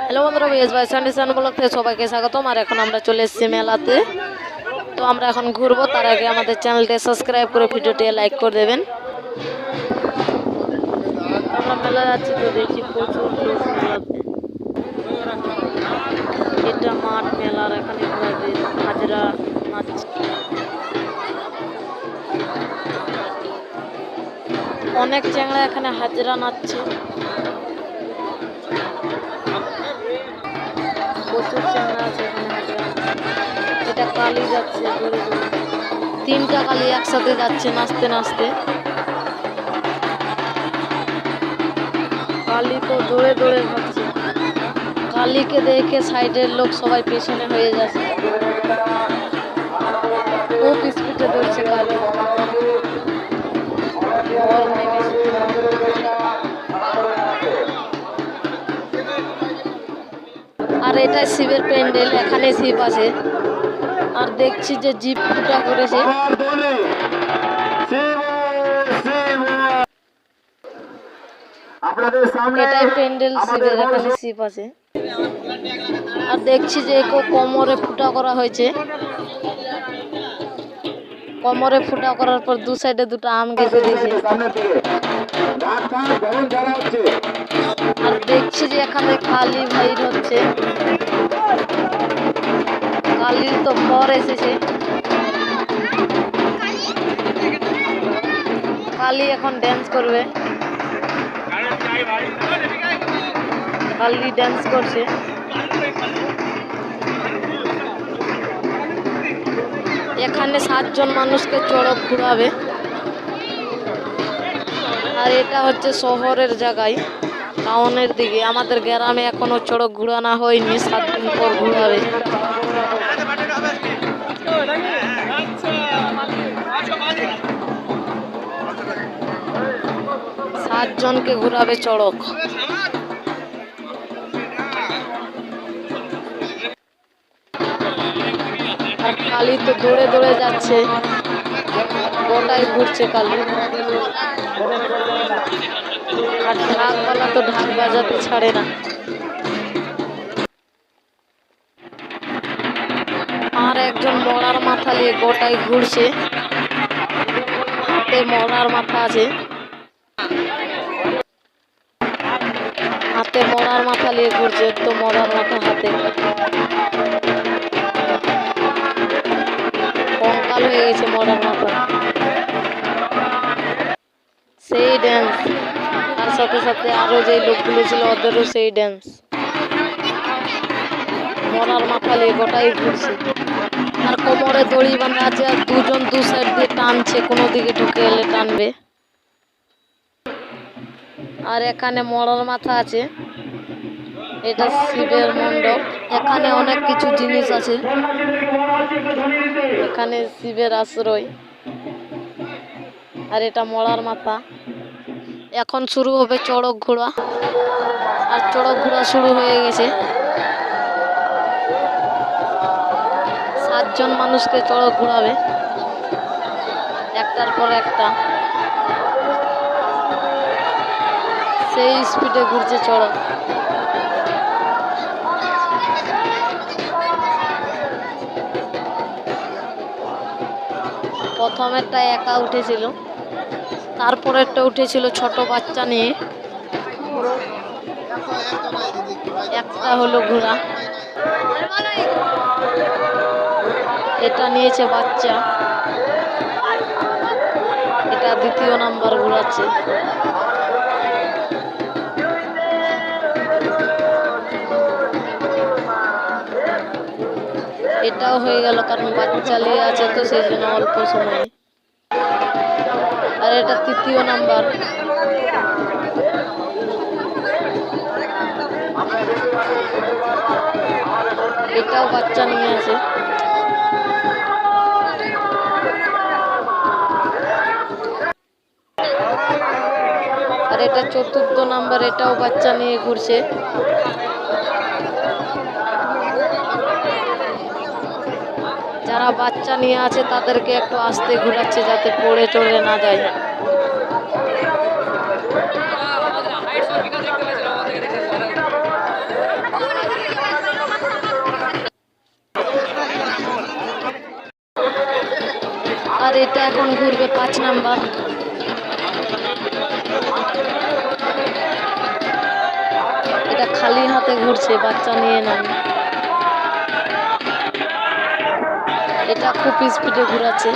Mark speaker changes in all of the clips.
Speaker 1: Hello বন্ধুরা, BS by Sunday channel blog থেকে সবাইকে স্বাগতম। আর এখন আমরা চলে এসেছি মেলাতে। তো আমরা এখন ঘুরবো, তার আগে আমাদের চ্যানেলটি সাবস্ক্রাইব করে ভিডিওটি লাইক করে দেবেন। আমরা মেলা যাচ্ছি, তো দেখছি প্রচুর লোক মেলাতে। এটা মাঠ মেলার, এখানে হাজরা নাচছে। অনেক চ্যাংড়া এখানে হাজরা নাচছে, প্রচুর চ্যাংড়া আছে এখানে হাজরা। এটা কালি যাচ্ছে দূরে দূরে, তিনটা কালি একসাথে যাচ্ছে নাচতে নাচতে। কালি তো দৌড়ে দৌড়ে ভাগছে, কালীকে দেখে সাইডের লোক সবাই পেছনে হয়ে যাচ্ছে। খুব স্পিডে দৌড়ছে কালী। আর এটা শিবের প্যান্ডেল, এখানে শিব আছে। আর দেখছি যে জিপ ফুটা করেছে। এটাই প্যান্ডেল শিবের, এখানে শিব আছে। আর দেখছি যে কোমরে ফুটা করা হয়েছে। কোমরে ফুটা করার পর দু সাইডে দুটো আম গেঁথে দিয়েছে। আর দেখছি যে এখানে কালী ভাইর হচ্ছে, কালীর তো বর এসেছে। কালী এখন ড্যান্স করবে, কালী ড্যান্স করছে। এখানে 7 জন মানুষকে চড়ক ঘুরাবে। আর এটা হচ্ছে শহরের জায়গায়, টাউনের দিকে। আমাদের গ্রামে এখনো চড়ক ঘুরানো হয়নি, 7 দিন পর ঘুরাবে। 7 জনকে ঘুরাবে চড়ক। আর কালী তো দৌড়ে দৌড়ে যাচ্ছে, গোটাই ঘুরছে কালী। আর ঢাকওয়ালা তো ঢাক বাজাতে ছাড়ে না। আর একজন মরার মাথা নিয়ে গোটাই ঘুরছে, হাতে মরার মাথা আছে। হাতে মরার মাথা নিয়ে ঘুরছে, তো মরার মাথা হাতে। কঙ্কাল হয়ে গেছে মরার মাথা। সেই ড্যান্স, তার সাথে সাথে আরো যে লোকগুলো ছিল ওদেরও সেই ড্যান্স। মরার মাথা নিয়ে গোটাই ঘুরছে। আর কোমরে দড়ি বাঁধা আছে, আর 2 জন 2 সাইড দিয়ে টানছে, কোনো দিকে ঢুকে এলে টানবে। আর এখানে মরার মাথা আছে, এটা শিবের মণ্ডপ। এখানে অনেক কিছু জিনিস আছে, এখানে শিবের আশ্রয়। আর এটা মরার মাথা। এখন শুরু হবে চড়ক ঘোড়া। আর চড়ক ঘোড়া শুরু হয়ে গেছে। 7 জন মানুষকে চড়ক ঘোরাবে, একটার পর একটা। সেই স্পিডে ঘুরছে চড়ক। প্রথমেরটা একা উঠেছিল, তারপরেরটা উঠেছিল ছোট বাচ্চা নিয়ে। একটা হলো ঘোড়া, এটা নিয়েছে বাচ্চা। এটা 2য় নাম্বার ঘোরাচ্ছে। এটাও হয়ে গেল, কারণ বাচ্চা নিয়ে আছে তো সেই জন্য অল্প সময়। আর এটা 3য় নাম্বার। এটাও বাচ্চা নিয়ে আছে। আর এটা 4র্থ নাম্বার, এটাও বাচ্চা নিয়ে ঘুরছে। যারা বাচ্চা নিয়ে আছে তাদেরকে একটু আস্তে ঘোরাচ্ছে, যাতে পড়ে টড়ে না যায়। এটা এখন ঘুরবে 5 নাম্বার। এটা খালি হাতে ঘুরছে, বাচ্চা নিয়ে নেন। এটা খুব স্পিডে ঘুরাচ্ছে।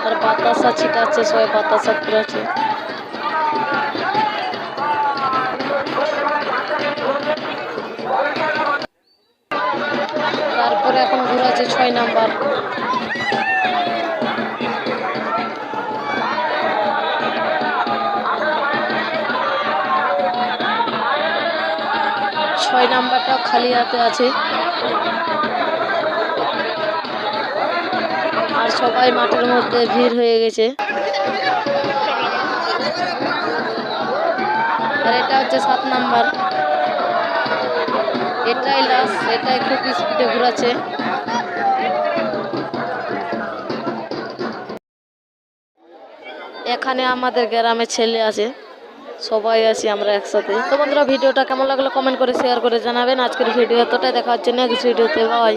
Speaker 1: আর বাতাসা ছিটাচ্ছে, সবাই বাতাসা ঘুরাচ্ছে। তারপরে এখন ঘুরাচ্ছে 6 নাম্বার। ছয় নাম্বারটাও খালি হাতে আছে। আর সবাই মাঠের মধ্যে ভিড় হয়ে গেছে। আর এটা হচ্ছে 7 নাম্বার। এটাই লাস্ট, এটাই খুব স্পিডে ঘুরাচ্ছে। এখানে আমাদের গ্রামে ছেলে আছে, সবাই আছি আমরা একসাথে। তো বন্ধুরা, ভিডিওটা কেমন লাগলো কমেন্ট করে শেয়ার করে জানাবেন। আজকের ভিডিও এতটাই, দেখা হচ্ছে নেক্সট ভিডিওতে। বাই।